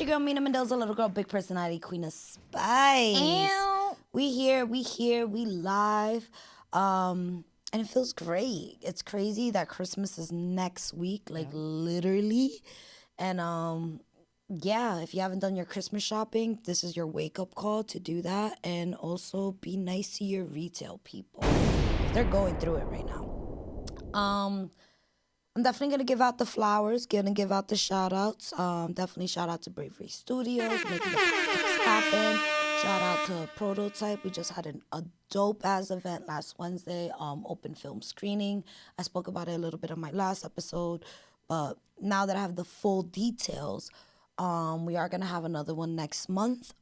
your girl Mina Mendoza, little girl, big personality, queen of spice. Ew. We here, we live. And it feels great. It's crazy that Christmas is next week, like literally. And yeah, if you haven't done your Christmas shopping, this is your wake-up call to do that. And also be nice to your retail people. They're going through it right now. I'm definitely going to give out the flowers, going to give out the shout-outs. Definitely shout out to Bravery Studios, making the podcast happen. Shout out to Prototype. We just had a dope-ass event last Wednesday, open film screening. I spoke about it a little bit on my last episode, but now that I have the full details, we are going to have another one next month.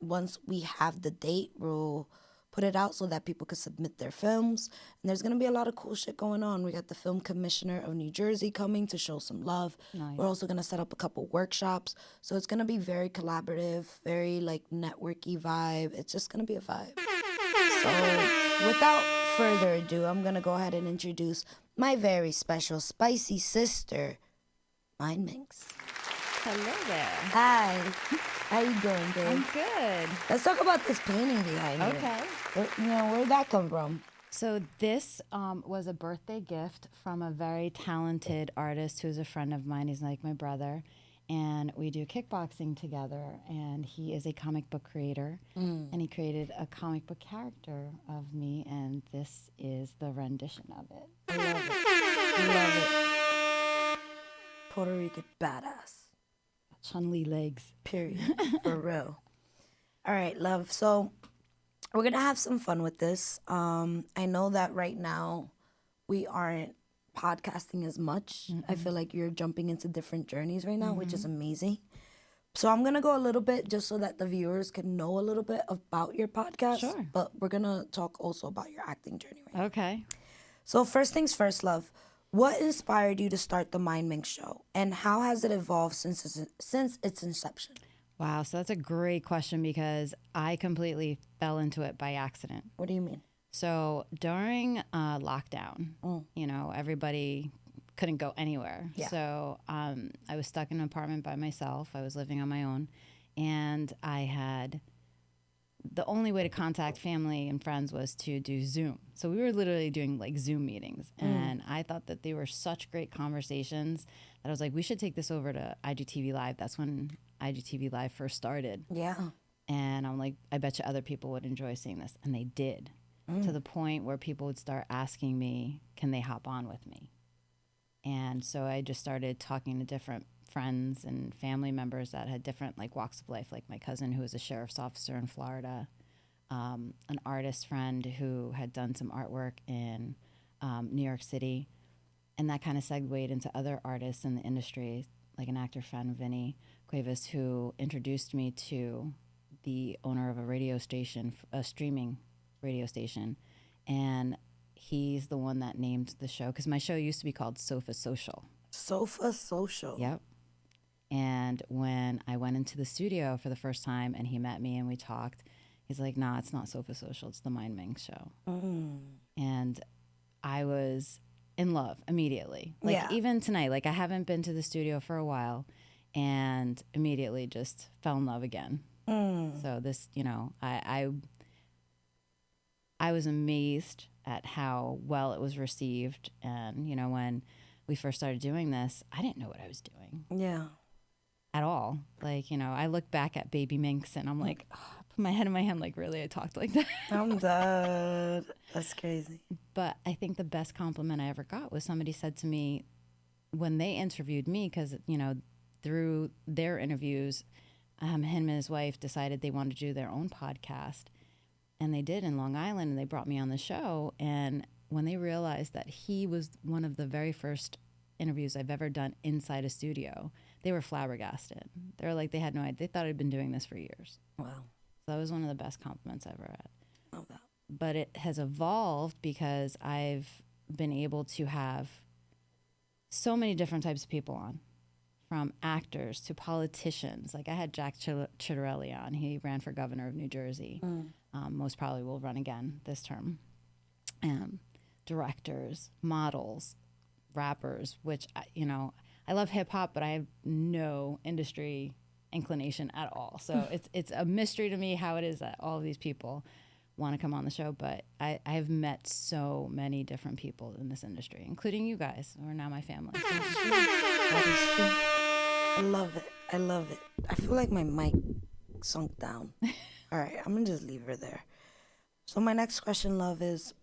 Once we have the date, we'll put it out so that people could submit their films. And there's going to be a lot of cool shit going on. We got the film commissioner of New Jersey coming to show some love. Nice. We're also going to set up a couple workshops. So it's going to be very collaborative, very like networky vibe. It's just going to be a vibe. So without further ado, I'm going to go ahead and introduce my very special spicy sister, Mindminx. Hello there. Hi. How you doing, babe? I'm good. Let's talk about this painting behind you. Okay. Where'd that come from? So this was a birthday gift from a very talented artist who's a friend of mine. He's like my brother. And we do kickboxing together. And he is a comic book creator. And he created a comic book character of me. And this is the rendition of it. I love it. Love it. Puerto Rican badass. Chun-Li legs. Period. For real. All right, love. So we're going to have some fun with this. I know that right now we aren't podcasting as much. I feel like you're jumping into different journeys right now, which is amazing. So I'm going to go a little bit just so that the viewers can know a little bit about your podcast. Sure. But we're going to talk also about your acting journey right now. Okay. So first things first, love. What inspired you to start the Mindminx show, and how has it evolved since its inception? Wow, so that's a great question because I completely fell into it by accident. What do you mean? So during lockdown, everybody couldn't go anywhere. Yeah. So I was stuck in an apartment by myself. I was living on my own, and I had the only way to contact family and friends was to do Zoom. So we were literally doing like Zoom meetings. And I thought that they were such great conversations that I was like, we should take this over to IGTV Live. That's when IGTV Live first started. Yeah. And I'm like, I bet you other people would enjoy seeing this. And they did, to the point where people would start asking me, can they hop on with me? And so I just started talking to different friends and family members that had different like walks of life, like my cousin who was a sheriff's officer in Florida, an artist friend who had done some artwork in New York City, and that kind of segued into other artists in the industry, like an actor friend, Vinny Cuevas, who introduced me to the owner of a radio station, a streaming radio station, and he's the one that named the show, because my show used to be called Sofa Social. Sofa Social. Yep. And when I went into the studio for the first time and he met me and we talked, he's like, nah, it's not Sofa Social, it's the Mindminx show. And I was in love immediately. Like even tonight, like I haven't been to the studio for a while and immediately just fell in love again. So this, I was amazed at how well it was received. And, when we first started doing this, I didn't know what I was doing. Yeah. At all. Like, I look back at Baby Minx and I'm like, oh, I put my head in my hand, like, really, I talked like that. I'm dead. That's crazy. But I think the best compliment I ever got was somebody said to me when they interviewed me, because, through their interviews, him and his wife decided they wanted to do their own podcast. And they did in Long Island, and they brought me on the show. And when they realized that he was one of the very first interviews I've ever done inside a studio, they were flabbergasted. They were like, they had no idea. They thought I'd been doing this for years. Wow. So that was one of the best compliments I ever had. Love that. But it has evolved because I've been able to have so many different types of people on, from actors to politicians. Like I had Jack Ciattarelli on. He ran for governor of New Jersey. Most probably will run again this term. Directors, models, rappers, which, I love hip hop, but I have no industry inclination at all. So it's a mystery to me how it is that all of these people want to come on the show. But I have met so many different people in this industry, including you guys, who are now my family. So. That is true. I love it. I love it. I feel like my mic sunk down. All right, I'm gonna just leave her there. So my next question, love, is,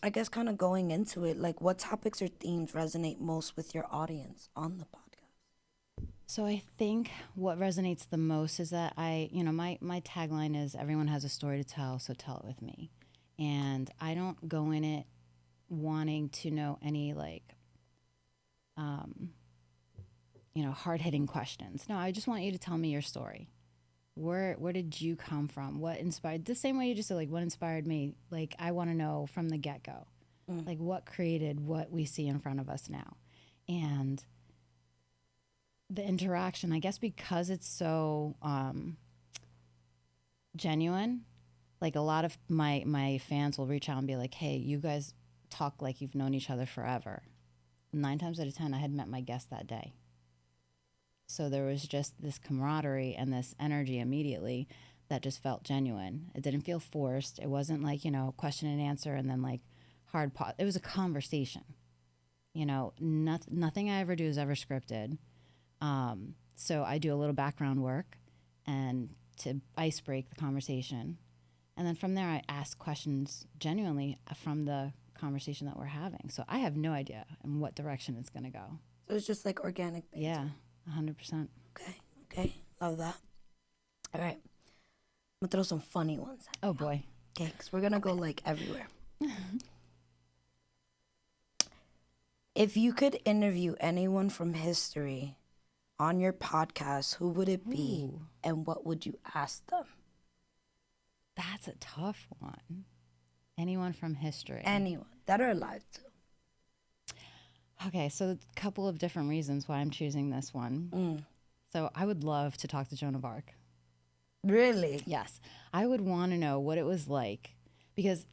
I guess, kind of going into it, like, what topics or themes resonate most with your audience on the podcast? So I think what resonates the most is that my tagline is everyone has a story to tell, so tell it with me. And I don't go in it wanting to know any hard-hitting questions. No, I just want you to tell me your story. Where did you come from? What inspired, the same way you just said, like, what inspired me? Like, I want to know from the get-go, like, what created what we see in front of us now. And the interaction, I guess, because it's so genuine, like, a lot of my fans will reach out and be like, hey, you guys talk like you've known each other forever. 9 times out of 10, I had met my guest that day. So there was just this camaraderie and this energy immediately that just felt genuine. It didn't feel forced. It wasn't like, question and answer and then like hard pause. It was a conversation. Nothing I ever do is ever scripted. So I do a little background work and to ice break the conversation. And then from there, I ask questions genuinely from the conversation that we're having. So I have no idea in what direction it's going to go. So it's just like organic things. Yeah, 100%. Okay. Love that. All right. I'm going to throw some funny ones at Oh, you. boy. Okay, because we're going to go like everywhere. If you could interview anyone from history on your podcast, who would it be? Ooh. And what would you ask them? That's a tough one. Anyone from history? Anyone that are alive too. Okay, so a couple of different reasons why I'm choosing this one. So I would love to talk to Joan of Arc. Really? Yes. I would want to know what it was like, because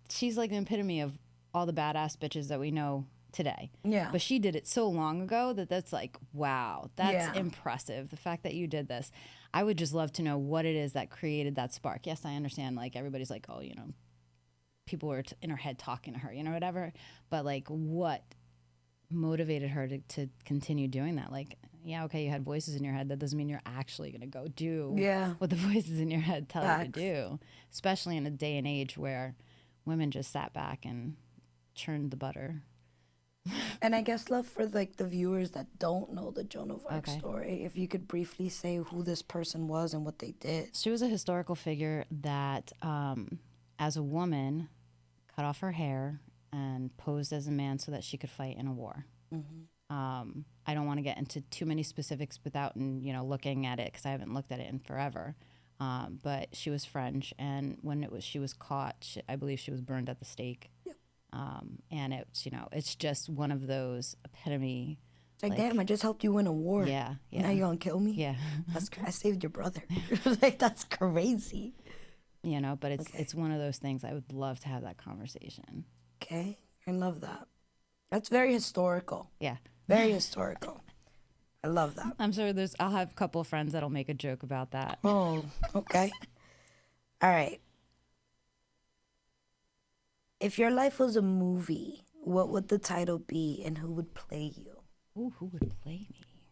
she's like the epitome of all the badass bitches that we know today. Yeah. But she did it so long ago that's like, wow, that's impressive. The fact that you did this. I would just love to know what it is that created that spark. Yes, I understand, like, everybody's like, oh, people were in her head talking to her, whatever. But like, what motivated her to continue doing that? Like, yeah, okay, you had voices in your head. That doesn't mean you're actually going to go do what the voices in your head tell you to do, especially in a day and age where women just sat back and churned the butter. And I guess, love, for like the viewers that don't know the Joan of Arc story, if you could briefly say who this person was and what they did. She was a historical figure that, as a woman, cut off her hair and posed as a man so that she could fight in a war. I don't want to get into too many specifics without looking at it, because I haven't looked at it in forever. But she was French, and when she was caught, I believe she was burned at the stake. Yep. And it's just one of those epitome. Like, damn, I just helped you win a war. Yeah. Now you gonna kill me? Yeah. I saved your brother. Like, that's crazy. But it's one of those things. I would love to have that conversation. Okay, I love that. That's very historical. Yeah. Very historical. I love that. I'm sure I'll have a couple of friends that'll make a joke about that. Oh, okay. All right. If your life was a movie, what would the title be and who would play you? Ooh, who would play me?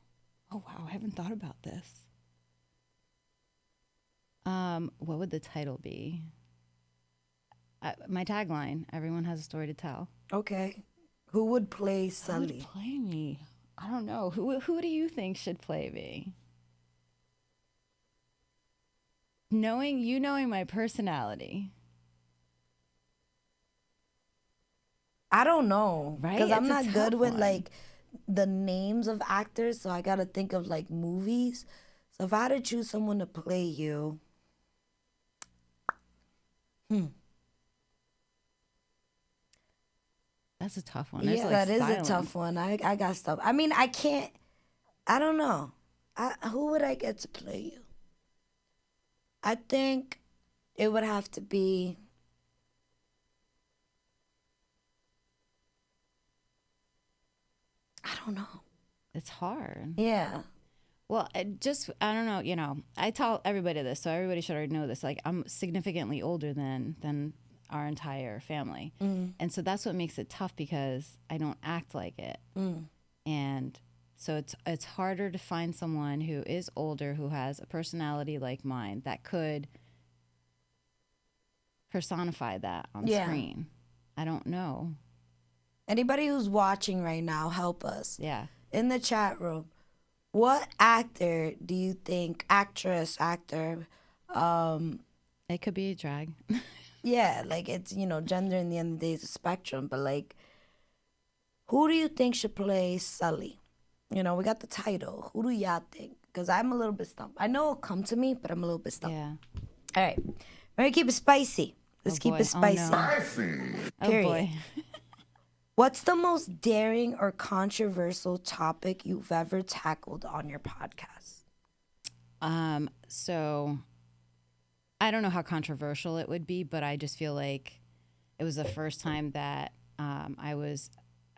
Oh, wow, I haven't thought about this. What would the title be? My tagline, everyone has a story to tell. Okay. Who would play Sully? Who would play me? I don't know. Who do you think should play me? Knowing my personality. I don't know. Right? Because I'm It's a not tough good with one. like the names of actors, so I gotta think of like movies. So if I had to choose someone to play you, That's a tough one. yeah, that is a tough one. I got stuff. I mean, I can't. I don't know. Who would I get to play you? I think it would have to be. I don't know. It's hard. Yeah. Well, I don't know, I tell everybody this, so everybody should already know this. Like, I'm significantly older than our entire family. And so that's what makes it tough because I don't act like it. And so it's harder to find someone who is older, who has a personality like mine that could personify that on screen. I don't know. Anybody who's watching right now, help us. Yeah. In the chat room, what actor do you think, actress, actor, It could be a drag. yeah, like it's, gender in the end of the day is a spectrum, but like, who do you think should play Sully? We got the title. Who do y'all think? Because I'm a little bit stumped. I know it'll come to me, but I'm a little bit stumped. Yeah. All right. We're going to keep it spicy. Let's keep it spicy. Oh, Period. boy. What's the most daring or controversial topic you've ever tackled on your podcast? So I don't know how controversial it would be, but I just feel like it was the first time that I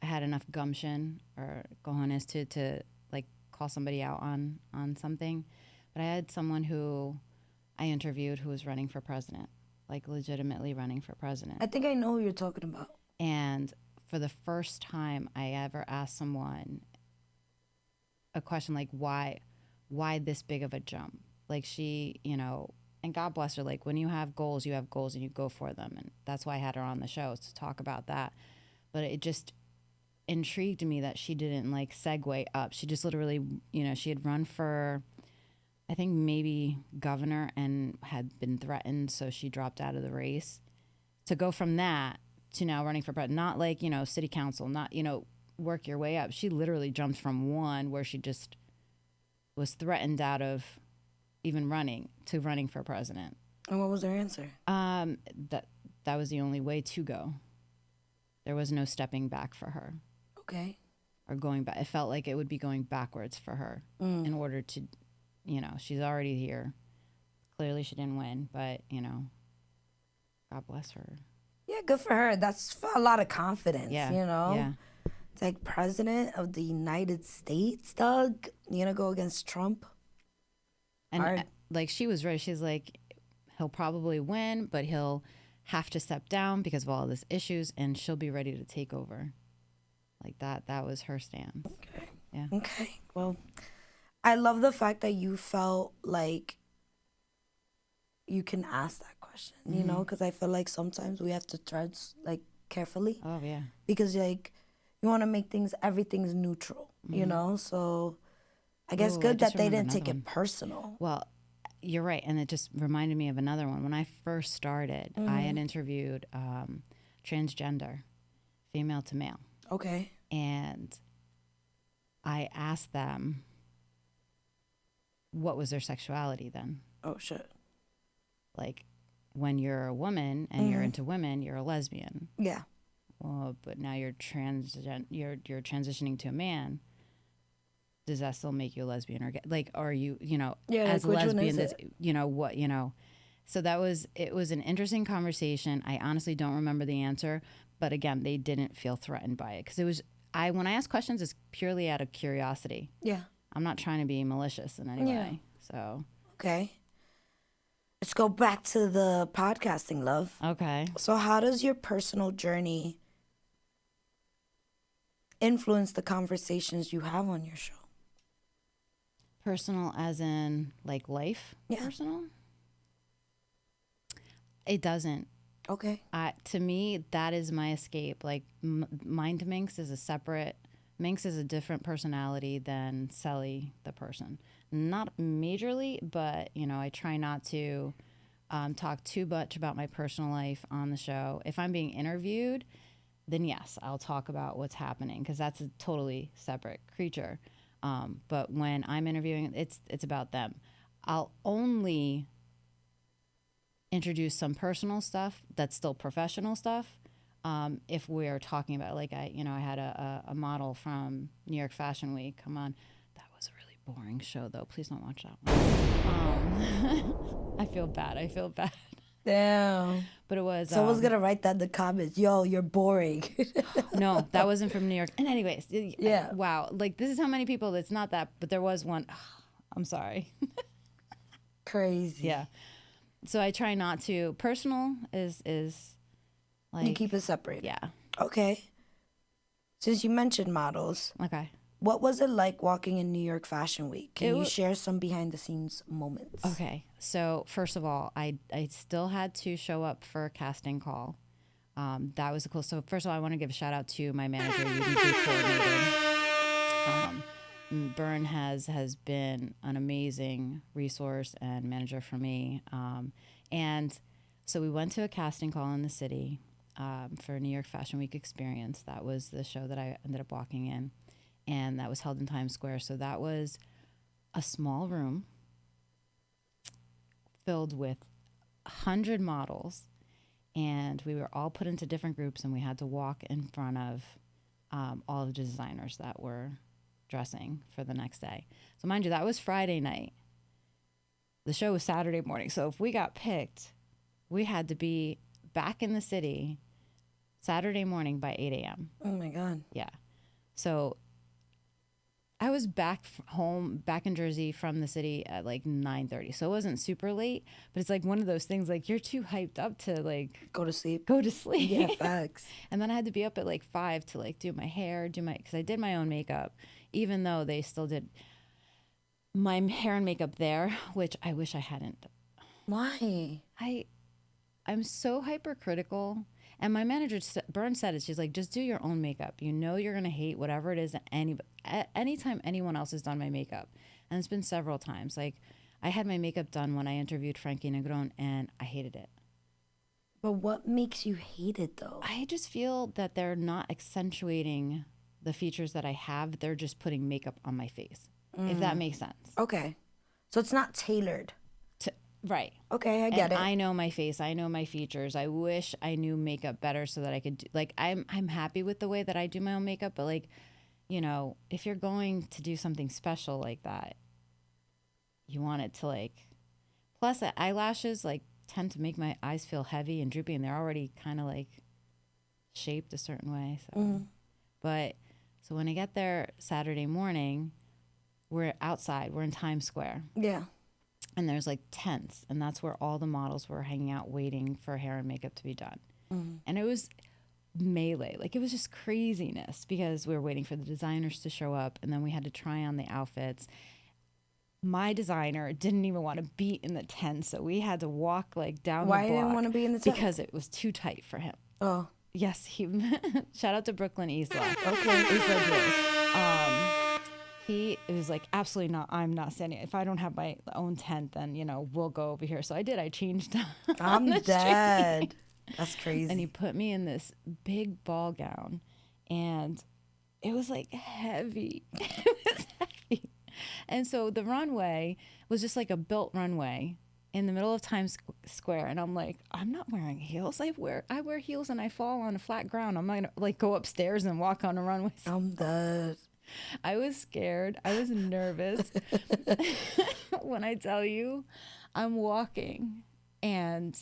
had enough gumption or cojones to like call somebody out on something. But I had someone who I interviewed who was running for president, like legitimately running for president. I think I know who you're talking about. And for the first time I ever asked someone a question like, why this big of a jump? Like she, and God bless her, like when you have goals and you go for them. And that's why I had her on the show, to talk about that. But it just intrigued me that she didn't like segue up. She just literally, she had run for, I think maybe governor and had been threatened. So she dropped out of the race to go from that to now running for president. Not like, city council, not, work your way up. She literally jumped from one where she just was threatened out of even running to running for president. And what was her answer? That was the only way to go. There was no stepping back for her. Okay. Or going back. It felt like it would be going backwards for her in order to, she's already here. Clearly she didn't win, but, God bless her. Yeah, good for her. That's a lot of confidence, Yeah. Yeah. It's like president of the United States, Doug. You gonna go against Trump? And Hard. like she was right. She's like, he'll probably win, but he'll have to step down because of all this issues, and she'll be ready to take over. Like that was her stance. Okay. Yeah. Okay. Well, I love the fact that you felt like you can ask that question, because I feel like sometimes we have to tread like carefully. Oh yeah. Because like you want to make everything's neutral, So I guess good that they didn't take it personal. Well, you're right, and it just reminded me of another one. When I first started, I had interviewed transgender, female to male. Okay. And I asked them what was their sexuality then. Oh shit. Like when you're a woman and you're into women, you're a lesbian. Yeah. Well, but now you're you're transitioning to a man. Does that still make you a lesbian or gay? Like, are you, as a lesbian, that's, what, So it was an interesting conversation. I honestly don't remember the answer, but again, they didn't feel threatened by it because when I ask questions, it's purely out of curiosity. Yeah. I'm not trying to be malicious in any way. So. Okay. Let's go back to the podcasting, love. Okay. So how does your personal journey influence the conversations you have on your show? Personal as in like life? Yeah. Personal? It doesn't. Okay. To me, that is my escape. Like Mindminx is Minx is a different personality than Sally, the person. Not majorly, but, I try not to talk too much about my personal life on the show. If I'm being interviewed, then yes, I'll talk about what's happening because that's a totally separate creature. But when I'm interviewing, it's about them. I'll only introduce some personal stuff that's still professional stuff. If we're talking about, like, I had a model from New York Fashion Week. Come on. That was a really boring show, though. Please don't watch that one. I feel bad. Damn. But it was. Someone's going to write that in the comments. Yo, you're boring. No, that wasn't from New York. And anyways, yeah. Wow. Like, this is how many people, it's not that, but there was one. I'm sorry. Crazy. Yeah. So I try not to. Personal is like, You keep it separate. yeah. Okay. Since you mentioned models, Okay. what was it like walking in New York Fashion Week? Can It you wa- share some behind the scenes moments? Okay. So first of all, I still had to show up for a casting call. That was cool. So first of all, I want to give a shout out to my manager, UDG coordinator. Byrne has been an amazing resource and manager for me. And so we went to a casting call in the city for New York Fashion Week Experience. That was the show that I ended up walking in, and that was held in Times Square. So that was a small room filled with 100 models, and we were all put into different groups, and we had to walk in front of all of the designers that were dressing for the next day. So mind you, that was Friday night. The show was Saturday morning. So if we got picked, we had to be back in the city Saturday morning by 8 a.m. Oh my God. Yeah. So I was back home, back in Jersey from the city at like 9:30. So it wasn't super late, but it's like one of those things like you're too hyped up to like Go to sleep. go to sleep. Yeah, facts. And then I had to be up at like 5 to like do my hair, because I did my own makeup, even though they still did my hair and makeup there, which I wish I hadn't. Why? I'm so hypercritical. And my manager, Byrne, said it. She's like, just do your own makeup. You know you're going to hate whatever it is that anytime anyone else has done my makeup. And it's been several times. Like, I had my makeup done when I interviewed Frankie Negron, and I hated it. But what makes you hate it, though? I just feel that they're not accentuating the features that I have. They're just putting makeup on my face, if that makes sense. Okay. So it's not tailored. Right. Okay, I get it. I know my face. I know my features. I wish I knew makeup better so that I could like I'm happy with the way that I do my own makeup, but like, you know, if you're going to do something special like that, you want it to like, plus eyelashes like tend to make my eyes feel heavy and droopy, and they're already kind of like shaped a certain way. So but so when I get there Saturday morning, we're outside, we're in Times Square. Yeah. And there's like tents, and that's where all the models were hanging out waiting for hair and makeup to be done. And it was melee. Like, it was just craziness because we were waiting for the designers to show up, and then we had to try on the outfits. My designer didn't even want to be in the tent, so we had to walk like down the block. Why didn't want to be in the tent? Because it was too tight for him. Oh. Yes, he shout out to Brooklyn Isla. Okay. Isla Jules. It was like, absolutely not. I'm not standing. If I don't have my own tent, then, you know, we'll go over here. So I did. I changed. I'm dead. That's crazy. And he put me in this big ball gown, and it was like heavy. It was heavy. And so the runway was just like a built runway in the middle of Times Square. And I'm like, I'm not wearing heels. I wear heels and I fall on a flat ground. I'm not going to like go upstairs and walk on a runway. I'm dead. I was scared. I was nervous. When I tell you, I'm walking, and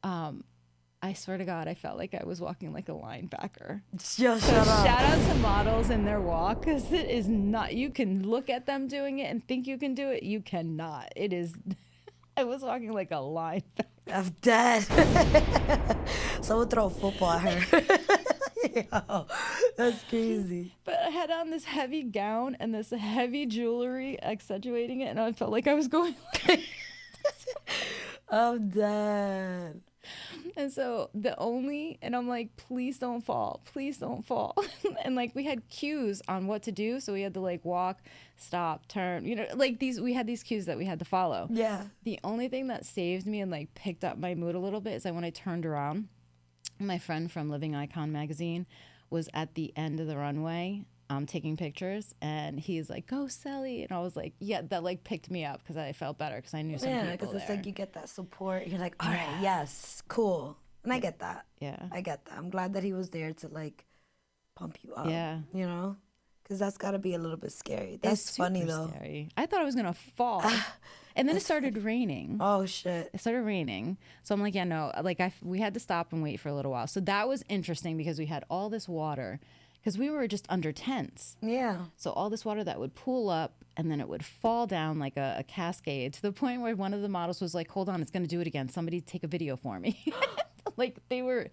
I swear to God, I felt like I was walking like a linebacker. Shut up. Shout out to models in their walk, because it is not. You can look at them doing it and think you can do it. You cannot. It is. I was walking like a linebacker. I'm dead. Someone throw a football at her. Yo, that's crazy. But I had on this heavy gown and this heavy jewelry accentuating it, and I felt like I was going like I'm dead. And so and I'm like, please don't fall. Please don't fall. And like we had cues on what to do. So we had to like walk, stop, turn, you know, like we had these cues that we had to follow. Yeah. The only thing that saved me and like picked up my mood a little bit is that when I turned around, my friend from Living Icon magazine was at the end of the runway taking pictures, and he's like, go Sally. And I was like, yeah, that like picked me up because I felt better because I knew some people there. Because it's like you get that support. You're like, all right, yes, cool. And I get that. Yeah. I get that. I'm glad that he was there to like pump you up. Yeah. You know? Because that's got to be a little bit scary. That's It's funny super though. Scary. I thought I was going to fall. And then it started raining. Oh, shit. It started raining. So I'm like, yeah, no, like we had to stop and wait for a little while. So that was interesting because we had all this water because we were just under tents. Yeah. So all this water that would pool up and then it would fall down like a cascade, to the point where one of the models was like, hold on, it's going to do it again. Somebody take a video for me. Like they were,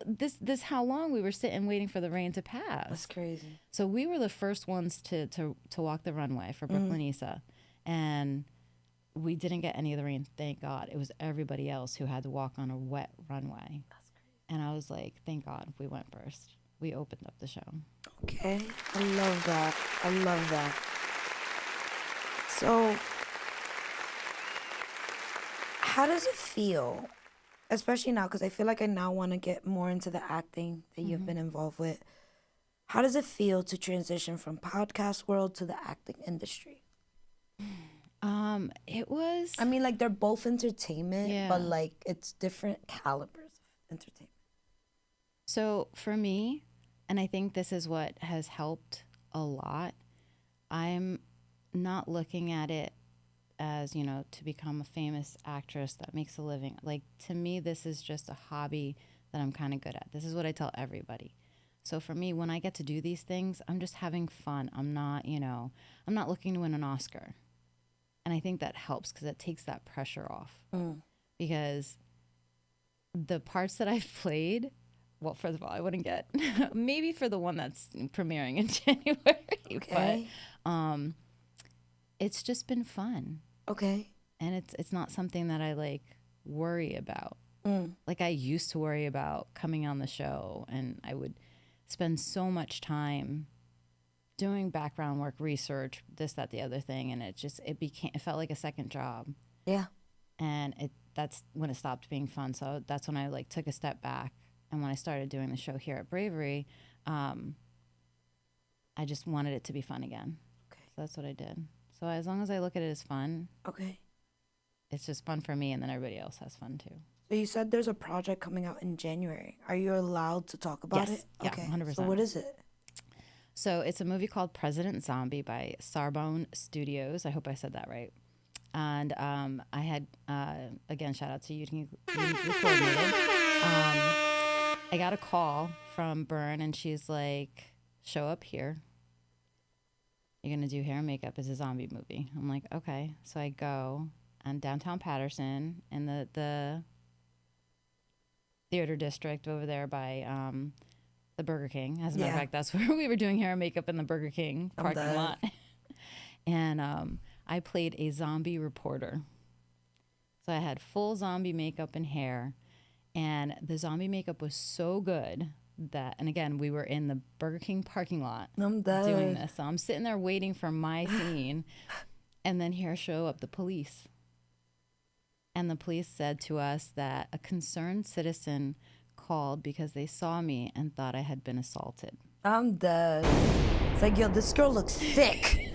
this how long we were sitting waiting for the rain to pass. That's crazy. So we were the first ones to walk the runway for Brooklyn Issa. And we didn't get any of the rain, thank God. It was everybody else who had to walk on a wet runway. That's crazy. And I was like, thank God we went first. We opened up the show. Okay. I love that. I love that. So, how does it feel, especially now, because I feel like I now want to get more into the acting that you've been involved with. How does it feel to transition from podcast world to the acting industry? It was... I mean, like, they're both entertainment, Yeah. but, like, it's different calibers of entertainment. So for me, and I think this is what has helped a lot, I'm not looking at it as, you know, to become a famous actress that makes a living. Like, to me, this is just a hobby that I'm kind of good at. This is what I tell everybody. So for me, when I get to do these things, I'm just having fun. I'm not, you know, I'm not looking to win an Oscar. And I think that helps because it takes that pressure off. Because the parts that I've played, well, first of all, I wouldn't get, maybe for the one that's premiering in January. Okay. But it's just been fun. Okay. And it's not something that I like worry about. Like I used to worry about coming on the show, and I would spend so much time doing background work, research, this, that, the other thing, and it felt like a second job. Yeah. And that's when it stopped being fun. So that's when I like took a step back, and when I started doing the show here at Bravery, I just wanted it to be fun again. Okay. So that's what I did. So as long as I look at it as fun, Okay. it's just fun for me, and then everybody else has fun too. So you said there's a project coming out in January. Are you allowed to talk about Yes. it? Yeah, Okay. 100%. So what is it? So it's a movie called President Zombie by Sarbone Studios. I hope I said that right. And I had, again, shout out to you coordinated. I got a call from Byrne, and she's like, show up here. You're going to do hair and makeup. It's a zombie movie. I'm like, okay. So I go on downtown Patterson in the theater district over there by the Burger King. As a matter of fact, that's where we were doing hair and makeup, in the Burger King parking lot. And I played a zombie reporter. So I had full zombie makeup and hair. And the zombie makeup was so good that, and again, we were in the Burger King parking lot doing this. So I'm sitting there waiting for my scene. And then here show up the police. And the police said to us that a concerned citizen called because they saw me and thought I had been assaulted. I'm dead. It's like, yo, this girl looks sick.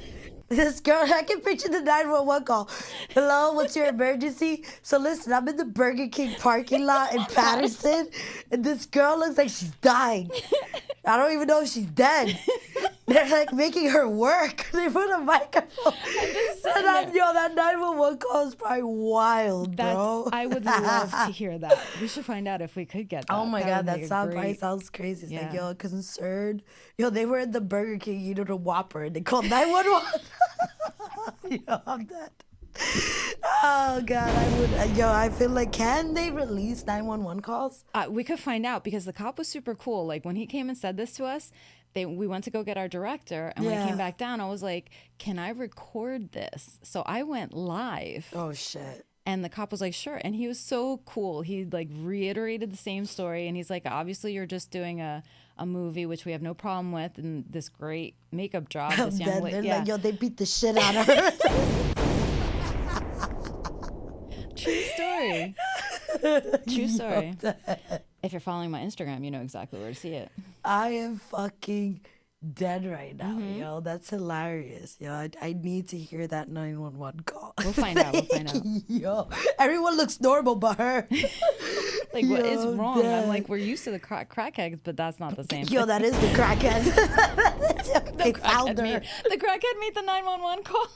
This girl, I can picture the 911 call. Hello, what's your emergency? So listen, I'm in the Burger King parking lot in Patterson, and this girl looks like she's dying. I don't even know if she's dead. They're like making her work. They put a microphone. That 911 call is probably wild, bro. I would love to hear that. We should find out if we could get that. Oh my God, that probably probably sounds crazy. It's like, Yeah. yo, concerned. Yo, they were in the Burger King, you know, the Whopper, and they called 911. Yo, I'm dead. Oh God, I feel like, can they release 911 calls? We could find out, because the cop was super cool. Like when he came and said this to us, we went to go get our director, and when I came back down, I was like, can I record this? So I went live. Oh shit. And the cop was like, sure. And he was so cool. He like reiterated the same story. And he's like, obviously you're just doing a movie, which we have no problem with, and this great makeup job. This young lady. They're like, yo, they beat the shit out of her. True story. True story. If you're following my Instagram, you know exactly where to see it. I am fucking dead right now, yo. That's hilarious, yo. I need to hear that 911 call. We'll find out. Yo, everyone looks normal but her. Like, what is Yo, wrong? dead. I'm like, we're used to the crackheads, but that's not the same. Yo, that is the crackhead. They found her. The crackhead made the 911 call.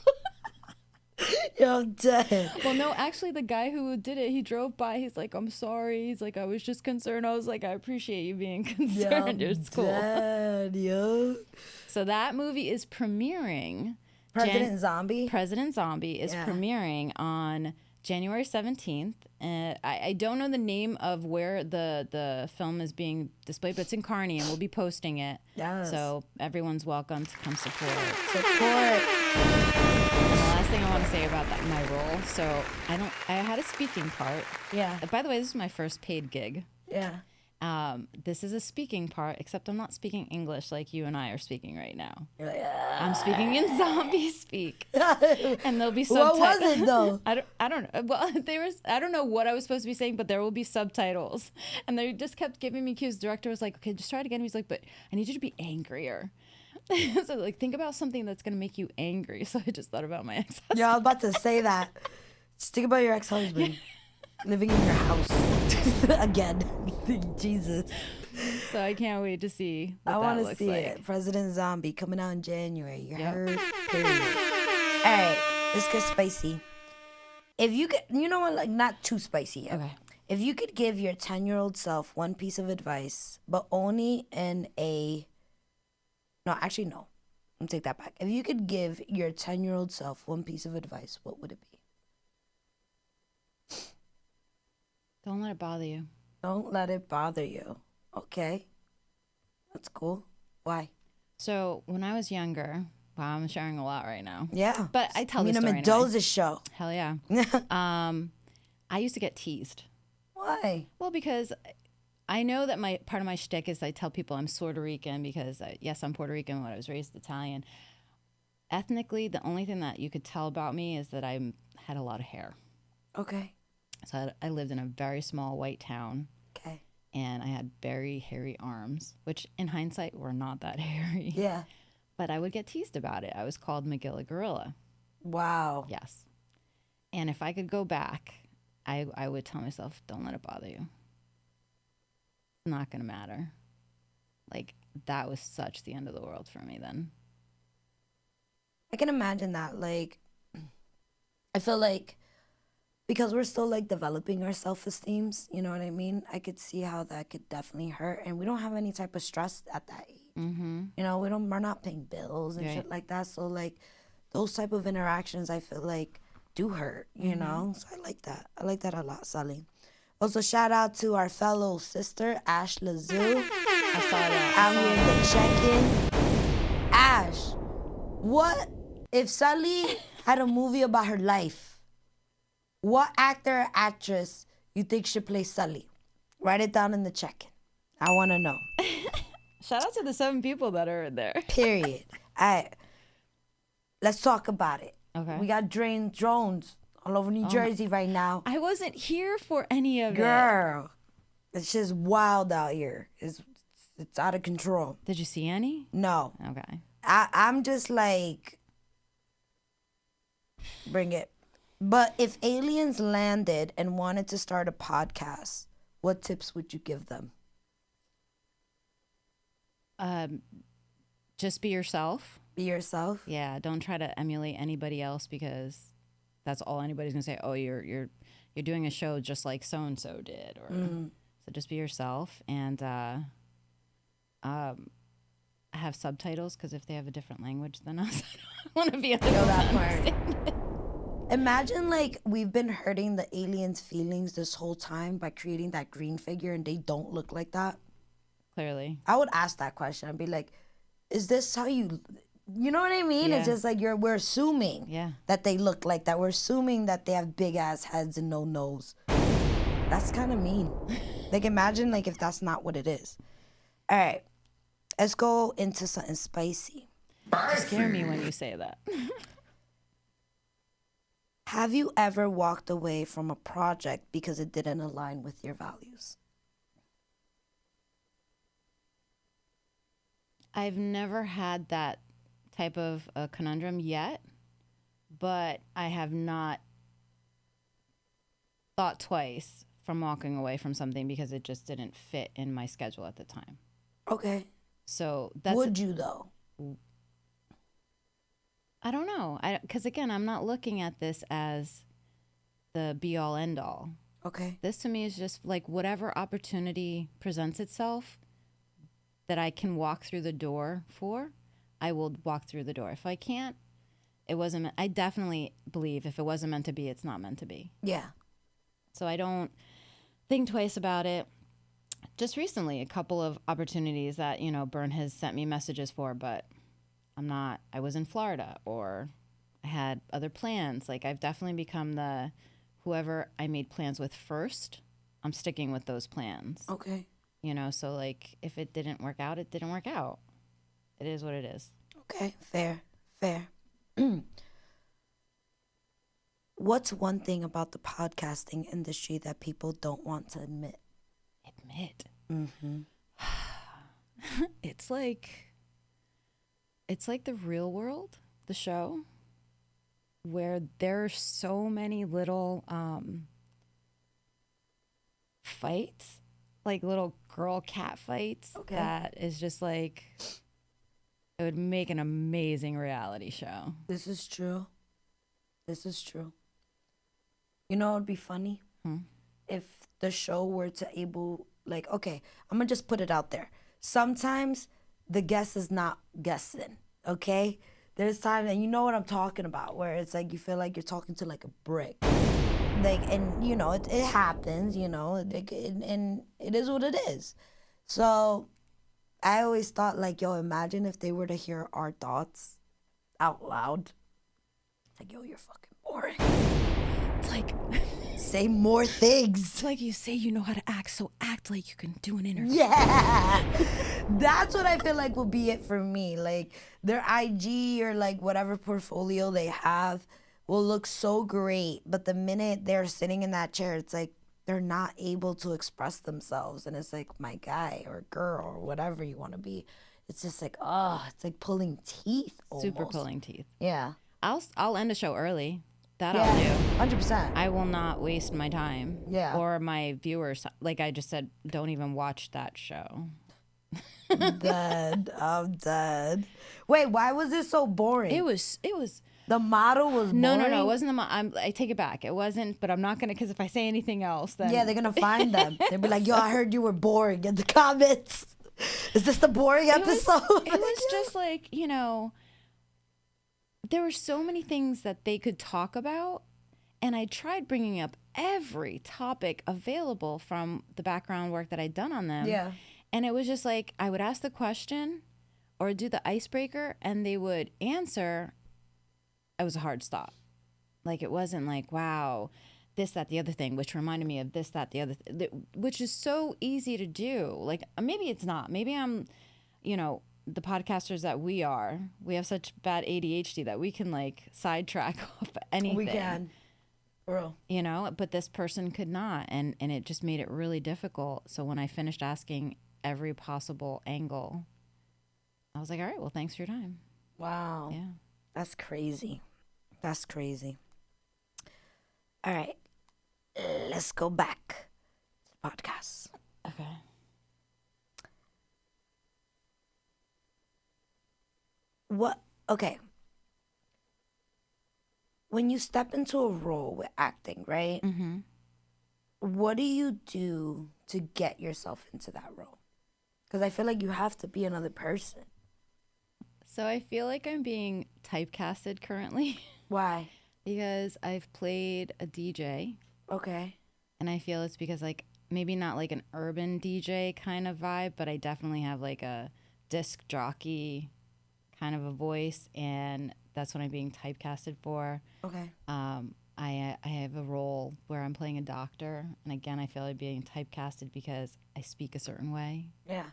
Yo, I'm dead. Well, no, actually, the guy who did it, he drove by. He's like, I'm sorry. He's like, I was just concerned. I was like, I appreciate you being Yo, concerned. I'm It's cool. dead, yo. So that movie is premiering. President Zombie? President Zombie is Yeah. premiering on January 17th. I don't know the name of where the film is being displayed, but it's in Kearney, and we'll be posting it. Yes. So everyone's welcome to come support. Support. And the last thing I want to say about my role, so I had a speaking part. Yeah. By the way, this is my first paid gig. Yeah. This is a speaking part, except I'm not speaking English like you and I are speaking right now. You're like, I'm speaking in zombie speak, and there'll be subtitles. What was it though? I don't know. Well, I don't know what I was supposed to be saying, but there will be subtitles, and they just kept giving me cues. The director was like, "Okay, just try it again." He's like, "But I need you to be angrier." So like, think about something that's gonna make you angry. So I just thought about my ex-husband. Yeah, I was about to say that. Just think about your ex-husband living in your house again. Jesus. So I can't wait to see what I that want to looks see like. it. President Zombie coming out in January. You Yep. heard? Period. All right, let's get spicy. If you could, you know what? Like, not too spicy yet. Okay. If you could give your 10-year-old self one piece of advice, but only in a. No, actually, no. Let me take that back. If you could give your 10-year-old self one piece of advice, what would it be? Don't let it bother you. Don't let it bother you. Okay. That's cool. Why? So when I was younger, wow, I'm sharing a lot right now. Yeah. But I tell Mina the story Mendoza Show. Hell yeah. I used to get teased. Why? Well, because I know that part of my shtick is I tell people I'm Puerto Rican because, yes, I'm Puerto Rican, but I was raised Italian. Ethnically, the only thing that you could tell about me is that I had a lot of hair. Okay. So I lived in a very small white town. Okay. And I had very hairy arms, which in hindsight were not that hairy. Yeah. But I would get teased about it. I was called McGilla Gorilla. Wow. Yes. And if I could go back, I would tell myself, don't let it bother you. It's not going to matter. Like, that was such the end of the world for me then. I can imagine that. Like, I feel like because we're still like developing our self-esteems, you know what I mean? I could see how that could definitely hurt. And we don't have any type of stress at that age. Mm-hmm. You know, we're not paying bills and Right. shit like that. So like those type of interactions I feel like do hurt, you know? So I like that. I like that a lot, Sally. Also, shout out to our fellow sister, Ash Lazoo. I saw that. Out here in the check-in. Ash, what if Sally had a movie about her life? What actor or actress you think should play Sully? Write it down in the check-in. I want to know. Shout out to the 7 people that are in there. Period. All right. Let's talk about it. Okay. We got drones all over New Jersey right now. I wasn't here for any of it. Girl, it's just wild out here. It's out of control. Did you see any? No. Okay. I'm just like, bring it. But if aliens landed and wanted to start a podcast, what tips would you give them? Just be yourself. Be yourself. Yeah, don't try to emulate anybody else because that's all anybody's gonna say. Oh, you're doing a show just like so and so did, or so just be yourself and have subtitles because if they have a different language than us, I don't want to be able to understand it. Imagine like we've been hurting the aliens' feelings this whole time by creating that green figure and they don't look like that. Clearly, I would ask that question. I'd be like, is this how you know what I mean? Yeah. It's just like we're assuming Yeah. that they look like that. We're assuming that they have big ass heads and no nose. That's kind of mean. Like imagine like if that's not what it is. All right, let's go into something spicy. you scare me when you say that. Have you ever walked away from a project because it didn't align with your values? I've never had that type of a conundrum yet, but I have not thought twice from walking away from something because it just didn't fit in my schedule at the time. Okay. So that's Would you though? I don't know. Because again, I'm not looking at this as the be all end all. Okay. This to me is just like whatever opportunity presents itself that I can walk through the door for, I will walk through the door. If I can't, it wasn't. I definitely believe if it wasn't meant to be, it's not meant to be. Yeah. So I don't think twice about it. Just recently, a couple of opportunities that, Bern has sent me messages for, but I was in Florida or I had other plans. Like I've definitely become whoever I made plans with first, I'm sticking with those plans. Okay. So like if it didn't work out, it didn't work out. It is what it is. Okay. Fair. What's one thing about the podcasting industry that people don't want to admit? Mm-hmm. It's like the real world, the show, where there are so many little fights, like little girl cat fights. Okay. That is just like, it would make an amazing reality show. This is true. You know what would be funny? If the show were to okay, I'm going to just put it out there. Sometimes the guest is not guessing, okay? There's times, and you know what I'm talking about, where it's like you feel like you're talking to like a brick. Like, and it happens, and it is what it is. So I always thought like, yo, imagine if they were to hear our thoughts out loud. It's like, yo, you're fucking boring. It's like, say more things. It's like you say you know how to act, so act like you can do an interview. Yeah. That's what I feel like will be it for me. Like their IG or like whatever portfolio they have will look so great, but the minute they're sitting in that chair, it's like they're not able to express themselves. And it's like, my guy or girl or whatever you want to be, it's just like, it's like pulling teeth almost. Super pulling teeth. Yeah. I'll end a show early. That I'll do. 100%. I will not waste my time. Yeah. Or my viewers. Like I just said, don't even watch that show. I'm dead. Wait, why was it so boring? It was. The model was boring? No. It wasn't the model. I take it back. It wasn't, but I'm not going to, because if I say anything else, then. Yeah, they're going to find them. They'll be like, yo, I heard you were boring in the comments. Is this the boring episode? It was just like, there were so many things that they could talk about. And I tried bringing up every topic available from the background work that I'd done on them. Yeah. And it was just like, I would ask the question or do the icebreaker and they would answer. It was a hard stop. Like, it wasn't like, wow, this, that, the other thing, which reminded me of this, that, the other, which is so easy to do. Like, maybe it's not. Maybe I'm, the podcasters that we have such bad ADHD that we can like sidetrack off anything. We can. Bro. But this person could not. And it just made it really difficult. So when I finished asking every possible angle, I was like, all right, well, thanks for your time. Wow. Yeah. That's crazy. All right. Let's go back to the podcast. Okay. Okay. When you step into a role with acting, right? Mm-hmm. What do you do to get yourself into that role? Because I feel like you have to be another person. So I feel like I'm being typecasted currently. Why? Because I've played a DJ. Okay. And I feel it's because like maybe not like an urban DJ kind of vibe, but I definitely have like a disc jockey kind of a voice, and that's what I'm being typecasted for. Okay. I have a role where I'm playing a doctor, and again, I feel like being typecasted because I speak a certain way. Yeah.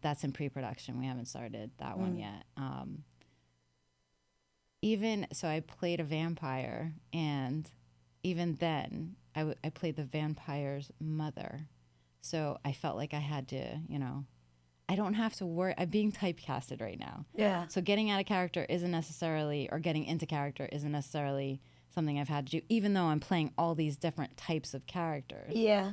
That's in pre-production. We haven't started that one yet. Even so, I played a vampire, and even then, I played the vampire's mother. So I felt like I had to, I don't have to worry. I'm being typecasted right now. Yeah. So getting out of character isn't necessarily, or getting into character isn't necessarily something I've had to do, even though I'm playing all these different types of characters. Yeah.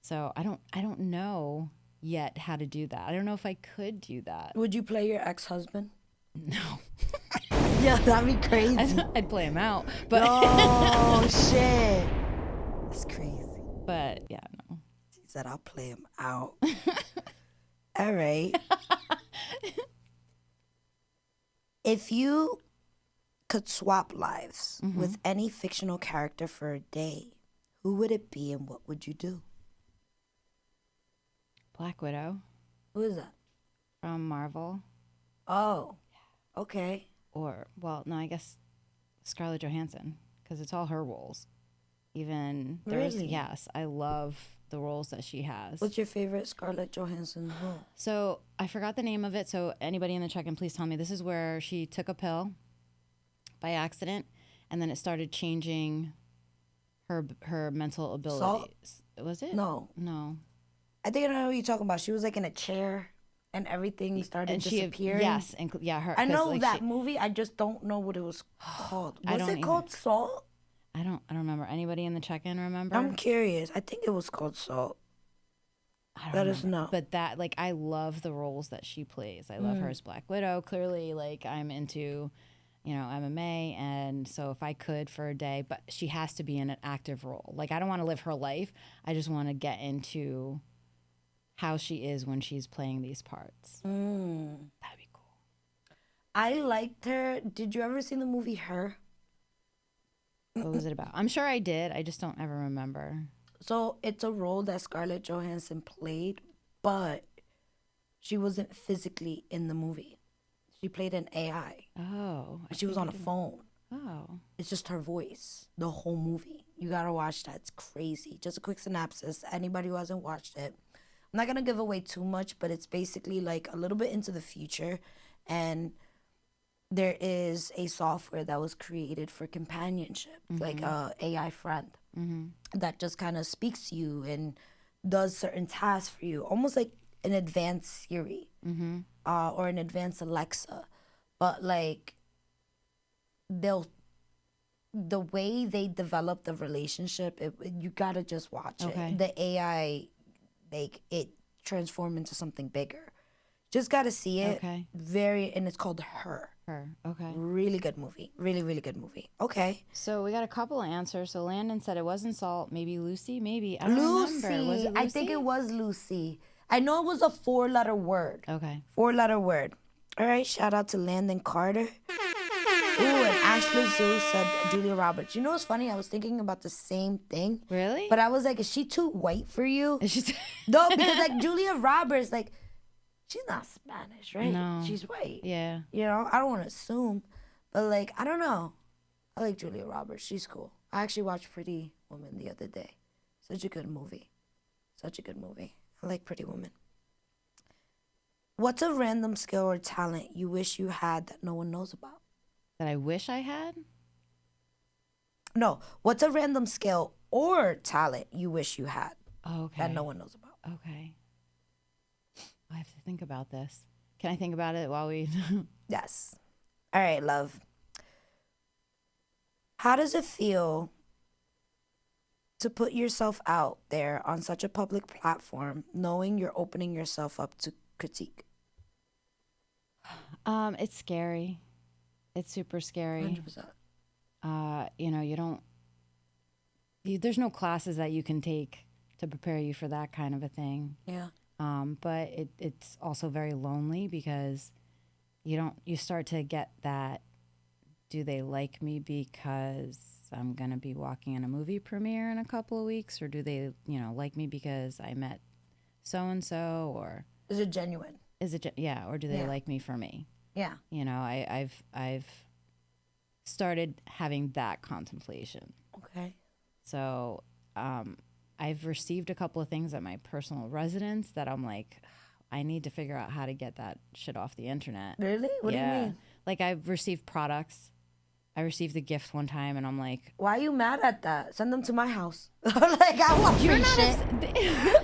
So I don't know yet how to do that. I don't know if I could do that. Would you play your ex-husband? No. Yeah, that'd be crazy. I'd play him out. But Oh, shit. That's crazy. but yeah, no. She said, I'll play him out. All right. If you could swap lives with any fictional character for a day, who would it be and what would you do? Black Widow Who is that? from Marvel. Oh, okay. Or, well, no, I guess Scarlett Johansson, because it's all her roles. Even there's, Really? yes, I love the roles that she has. What's your favorite Scarlett Johansson role? So I forgot the name of it. So anybody in the check-in, please tell me. This is where she took a pill by accident, and then it started changing her mental abilities. Was it? No. No. I think I know who you're talking about. She was like in a chair and everything started And disappearing. yes, and yeah, her. I 'cause, know like, that movie. I just don't know what it was called. I Was don't it either. called Salt? I don't remember. Anybody in the check-in remember? I'm curious. I think it was called Salt. I don't Let us remember. know. But that, like, I love the roles that she plays. I love her as Black Widow. Clearly, like, I'm into, MMA, and so if I could for a day, but she has to be in an active role. Like, I don't want to live her life. I just want to get into how she is when she's playing these parts. That'd be cool. I liked her. Did you ever see the movie Her? What was it about? I'm sure I did. I just don't ever remember. So it's a role that Scarlett Johansson played, but she wasn't physically in the movie. She played an AI. Oh. She was on a phone. Oh. It's just her voice, the whole movie. You gotta watch that. It's crazy. Just a quick synopsis. Anybody who hasn't watched it, I'm not gonna give away too much, but it's basically like a little bit into the future, and there is a software that was created for companionship, like a AI friend that just kind of speaks to you and does certain tasks for you, almost like an advanced Siri or an advanced Alexa. But like the way they develop the relationship, you gotta just watch Okay. it. The AI, like, it transformed into something bigger. Just gotta see it. Okay. And it's called Her. Her. Okay. Really good movie. Really, really good movie. Okay. So we got a couple of answers. So Landon said it wasn't Salt. Maybe Lucy. Maybe I don't remember. Was it Lucy? I think it was Lucy. I know it was a 4-letter word. Okay. 4-letter word. All right. Shout out to Landon Carter. Ooh, and Ashley Zoo said Julia Roberts. You know what's funny? I was thinking about the same thing. Really? But I was like, is she too white for you? Is she No, because like Julia Roberts, like, she's not Spanish, right? No. She's white. Yeah. You know, I don't want to assume, but like, I don't know. I like Julia Roberts. She's cool. I actually watched Pretty Woman the other day. Such a good movie. Such a good movie. I like Pretty Woman. What's a random skill or talent you wish you had that no one knows about? That I wish I had? No. What's a random skill or talent you wish you had Oh, okay. that no one knows about? Okay. I have to think about this. Can I think about it while we... Yes. All right, love. How does it feel to put yourself out there on such a public platform, knowing you're opening yourself up to critique? It's scary. It's super scary. 100%. You don't... there's no classes that you can take to prepare you for that kind of a thing. Yeah. But it's also very lonely because you start to get that, do they like me because I'm going to be walking in a movie premiere in a couple of weeks, or do they, like me because I met so-and-so, or Is it genuine? or do they like me for me? Yeah. I've started having that contemplation. Okay. So, I've received a couple of things at my personal residence that I'm like, I need to figure out how to get that shit off the internet. Really? What do you mean? Like, I've received products. I received a gift one time, and I'm like, Why are you mad at that? Send them to my house. Like, I want free shit.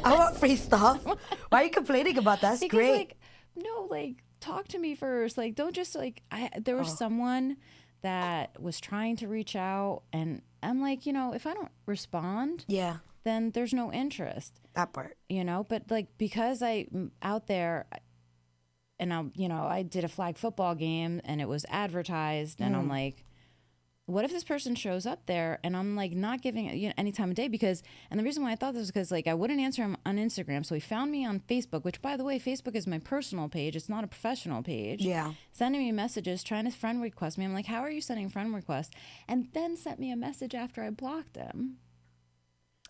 I want free stuff. Why are you complaining about that? That's because, great. like, no, like, talk to me first. Like, don't just, like, there was someone that was trying to reach out, and I'm like, if I don't respond, Yeah, then there's no interest. that part. But like, because I'm out there, and I did a flag football game and it was advertised, and I'm like, what if this person shows up there and I'm like not giving it any time of day? Because, and the reason why I thought this was because like I wouldn't answer him on Instagram. So he found me on Facebook, which by the way, Facebook is my personal page. It's not a professional page. Yeah. Sending me messages, trying to friend request me. I'm like, how are you sending friend requests? And then sent me a message after I blocked him.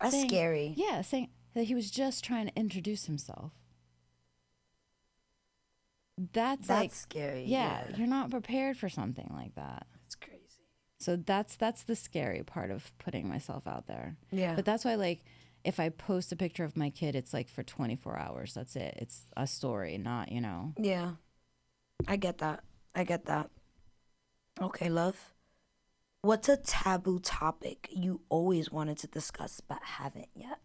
That's scary. Yeah, saying that he was just trying to introduce himself. That's like scary. Yeah, you're not prepared for something like that. It's crazy. So that's the scary part of putting myself out there. Yeah. But that's why, like, if I post a picture of my kid, it's like for 24 hours. That's it. It's a story, not, Yeah. I get that. Okay, love. What's a taboo topic you always wanted to discuss but haven't yet?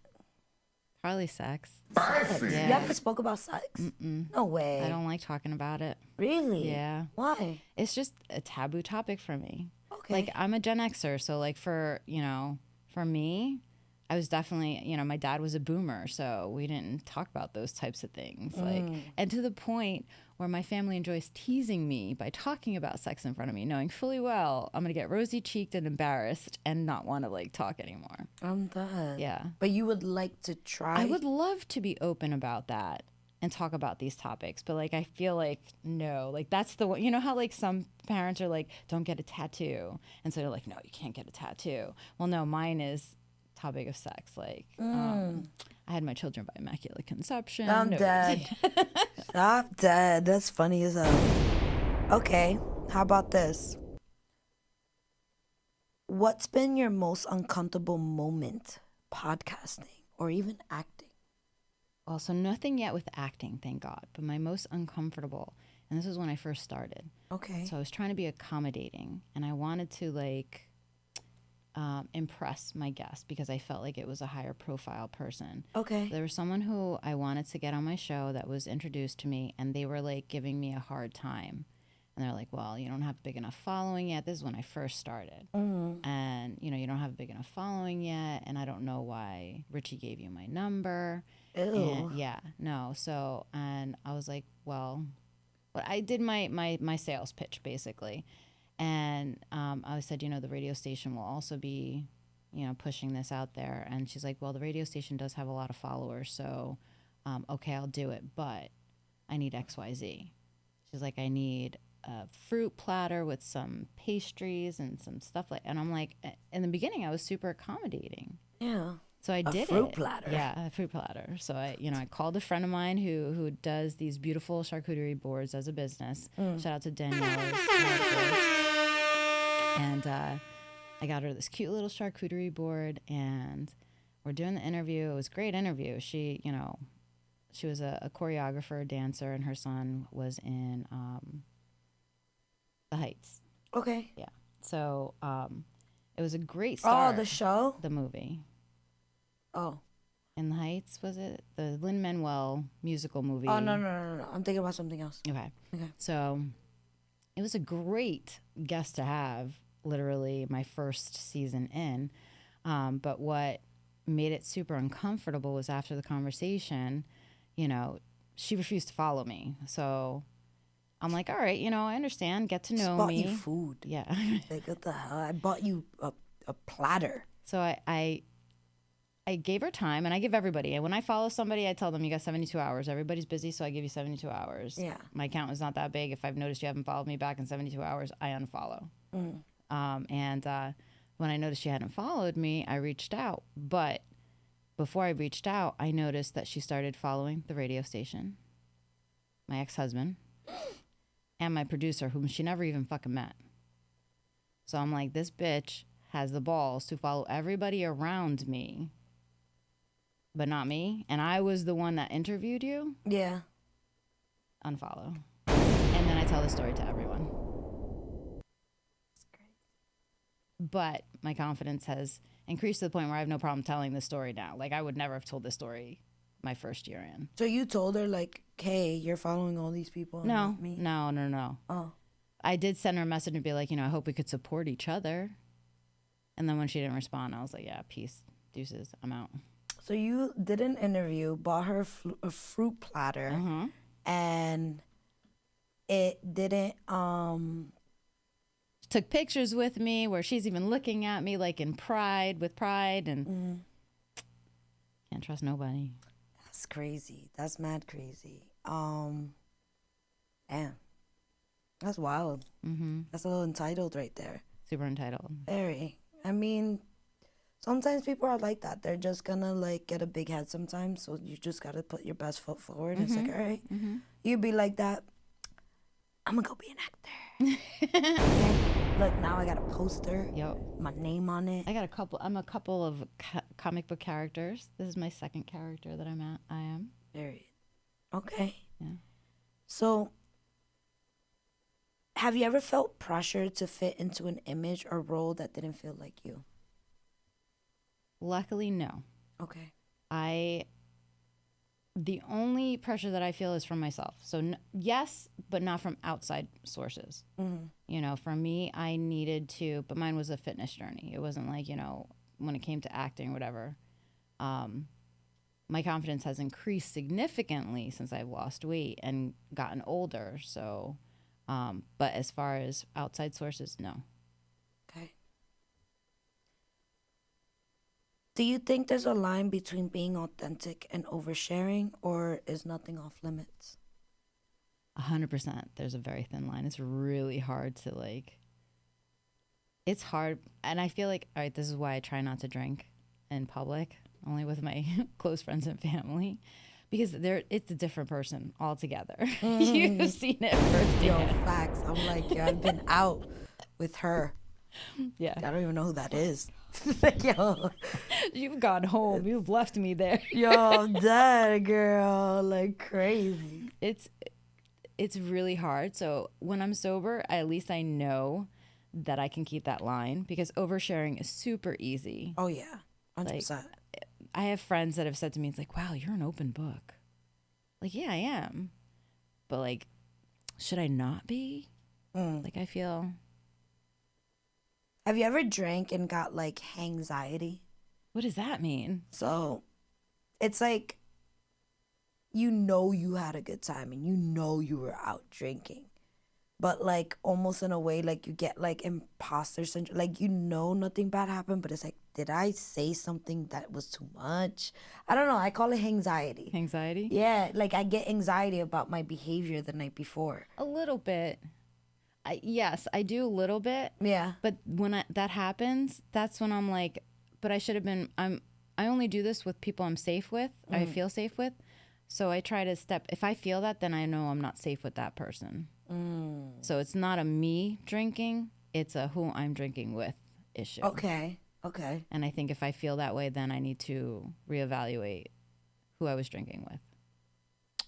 Probably sex. Sex. Yeah. You haven't spoke about sex? No way. I don't like talking about it. Really? Yeah. Why? It's just a taboo topic for me. Okay. Like, I'm a Gen Xer, so like for me, I was definitely, my dad was a boomer, so we didn't talk about those types of things. Like, and to the point where my family enjoys teasing me by talking about sex in front of me, knowing fully well I'm gonna get rosy cheeked and embarrassed and not want to like talk anymore. I'm done. Yeah. But you would like to try? I would love to be open about that and talk about these topics, but like I feel like no, like that's the one. You know how like some parents are like, don't get a tattoo, and so they're like, no, you can't get a tattoo. Well, no, mine is topic of sex. Like I had my children by immaculate conception. I'm dead. I'm dead. That's funny as hell. Okay, how about this? What's been your most uncomfortable moment podcasting or even acting? Well, so nothing yet with acting, thank God. But my most uncomfortable, and this was when I first started. Okay. So I was trying to be accommodating, and I wanted to like impress my guest because I felt like it was a higher profile person. Okay. There was someone who I wanted to get on my show that was introduced to me, and they were like giving me a hard time. And they're like, well, you don't have a big enough following yet. This is when I first started. And, you don't have a big enough following yet. And I don't know why Richie gave you my number. Ew. And yeah, no. So, and I was like, well, but I did my sales pitch basically. And I said, the radio station will also be, pushing this out there. And she's like, well, the radio station does have a lot of followers. So, okay, I'll do it. But I need XYZ. She's like, I need a fruit platter with some pastries and some stuff and I'm like, in the beginning I was super accommodating. Yeah. So I did a fruit platter. Yeah, a fruit platter. So I called a friend of mine who does these beautiful charcuterie boards as a business. Shout out to Danielle. And I got her this cute little charcuterie board, and we're doing the interview. It was a great interview. She was a choreographer, dancer, and her son was in The Heights. Okay. Yeah. So it was a great start. Oh, the show? The movie. Oh. In the Heights, was it? The Lin-Manuel musical movie. Oh, no. I'm thinking about something else. Okay. So it was a great guest to have, literally my first season in. But what made it super uncomfortable was after the conversation, she refused to follow me. So I'm like, all right, I understand. Get to know me. I bought you food. Yeah. Like, what the hell? I bought you a platter. So I gave her time, and I give everybody. And when I follow somebody, I tell them you got 72 hours. Everybody's busy, so I give you 72 hours. Yeah. My account is not that big. If I've noticed you haven't followed me back in 72 hours, I unfollow. And when I noticed she hadn't followed me, I reached out. But before I reached out, I noticed that she started following the radio station, my ex-husband, and my producer, whom she never even fucking met. So I'm like, this bitch has the balls to follow everybody around me, but not me. And I was the one that interviewed you. Yeah. Unfollow. And then I tell the story to everyone. That's great. But my confidence has increased to the point where I have no problem telling this story now. Like, I would never have told this story my first year in. So you told her, like, hey, you're following all these people and No, not me? no. Oh. I did send her a message and be like, I hope we could support each other. And then when she didn't respond, I was like, yeah, peace, deuces, I'm out. So you did an interview, bought her a fruit platter, and it didn't Took pictures with me where she's even looking at me like in pride, with pride, and can't trust nobody. That's crazy. That's mad crazy. Damn. That's wild. That's a little entitled right there. Super entitled. Very. I mean, sometimes people are like that. They're just gonna like get a big head sometimes. So you just gotta put your best foot forward. It's like, all right, you be like that. I'm gonna go be an actor. Okay? Look, now I got a poster. Yep. My name on it. I got a couple. I'm a couple of comic book characters. This is my second character that I am. Period. Okay. Yeah. So, have you ever felt pressure to fit into an image or role that didn't feel like you? Luckily, no. Okay. The only pressure that I feel is from myself. So yes, but not from outside sources. You know, for me, I needed to, but mine was a fitness journey. It wasn't like, you know, when it came to acting or whatever. My confidence has increased significantly since I've lost weight and gotten older. So, but as far as outside sources, no. Okay. Do you think there's a line between being authentic and oversharing, or is nothing off limits? 100%. There's a very thin line. It's really hard to like. It's hard, and I feel like, all right, this is why I try not to drink in public, only with my close friends and family, because it's a different person altogether. You've seen it firsthand. Yo, facts. I'm like, yo, I've been out with her. Yeah. I don't even know who that is. Yo, You've gone home. You've left me there. yo, I'm dead, girl. Like crazy. It's really hard. So when I'm sober, at least I know that I can keep that line, because oversharing is super easy. Oh yeah, 100%. Like, I have friends that have said to me, it's like, wow, you're an open book. Like, yeah, I am. But like, should I not be? Like, I feel. Have you ever drank and got like anxiety? What does that mean? So it's like, you know, you had a good time and you know you were out drinking, but like almost in a way, like you get like imposter syndrome. Like, you know, nothing bad happened, but it's like, did I say something that was too much? I don't know. I call it anxiety. Anxiety? Yeah, like I get anxiety about my behavior the night before. A little bit. Yes, I do a little bit. Yeah. But when that happens, that's when I'm like, but I should have been. I only do this with people I'm safe with. I feel safe with. So I try to if I feel that, then I know I'm not safe with that person. So it's not a me drinking, it's a who I'm drinking with issue. Okay. Okay. And I think if I feel that way, then I need to reevaluate who I was drinking with.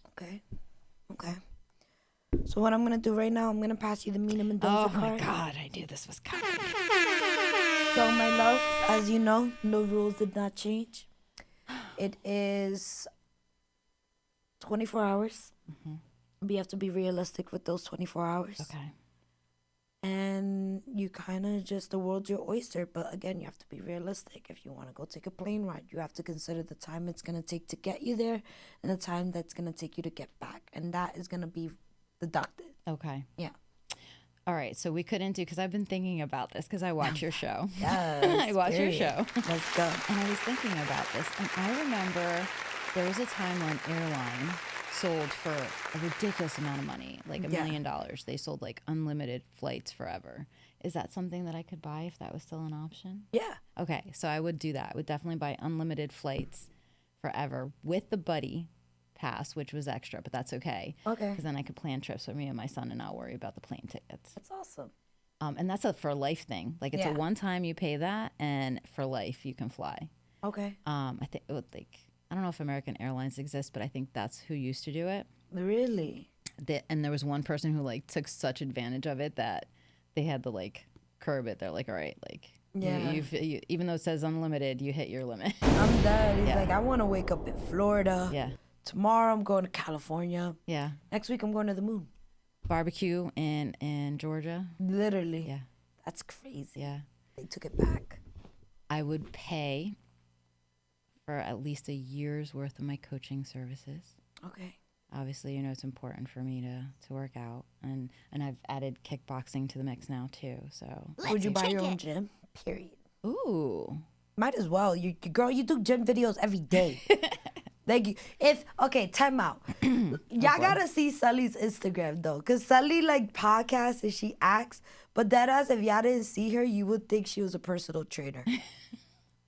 Okay. Okay. So what I'm gonna do right now, I'm gonna pass you the Mina Mendoza Oh my card. God, I knew this was coming. So my love, as you know, no rules did not change. It is 24 hours. But you have to be realistic with those 24 hours. Okay. And you kind of just, the world's your oyster. But again, you have to be realistic. If you want to go take a plane ride, you have to consider the time it's going to take to get you there and the time that's going to take you to get back. And that is going to be deducted. Okay. Yeah. All right. So we couldn't do, because I've been thinking about this, because I watch your show. Yes. I watch your period. show. Let's go. And I was thinking about this, and I remember there was a time when airline sold for a ridiculous amount of money, like $1 million. They sold like unlimited flights forever. Is that something that I could buy if that was still an option? Yeah. Okay, so I would do that. I would definitely buy unlimited flights forever with the buddy pass, which was extra, but that's okay. Okay. Because then I could plan trips for me and my son and not worry about the plane tickets. That's awesome. And that's a for life thing. Like, it's a one time you pay that, and for life you can fly. Okay. I think it would, like, I don't know if American Airlines exists, but I think that's who used to do it. Really? And there was one person who like took such advantage of it that they had to like curb it. They're like, all right, like, you, even though it says unlimited, you hit your limit. I'm dead. He's like, I want to wake up in Florida. Yeah. Tomorrow I'm going to California. Yeah. Next week I'm going to the moon. Barbecue in Georgia. Literally. Yeah. That's crazy. Yeah. They took it back. I would pay for at least a year's worth of my coaching services. Okay. obviously, it's important for me to work out, and I've added kickboxing to the mix now too. So, Would you buy your own gym? Period. ooh, Might as well. Girl, you do gym videos every day. Like, time out. Y'all gotta see Sully's Instagram though, cause Sully like podcasts and she acts, but that ass, if y'all didn't see her, you would think she was a personal trainer.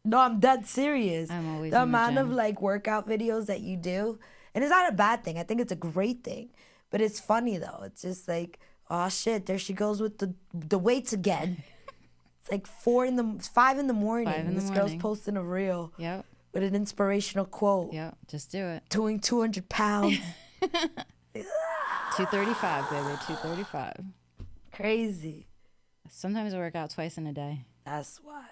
No, I'm dead serious. I'm always the in the amount of gym. like workout videos that you do, and it's not a bad thing. I think it's a great thing, but it's funny though. It's just like, oh shit, there she goes with the weights again. It's like 5 in the morning. 5 in the This girl's morning. posting a reel Yep, with an inspirational quote. yep, just do it. Doing 200 pounds. 235, baby, 235. Crazy. Sometimes I work out twice in a day. That's wild.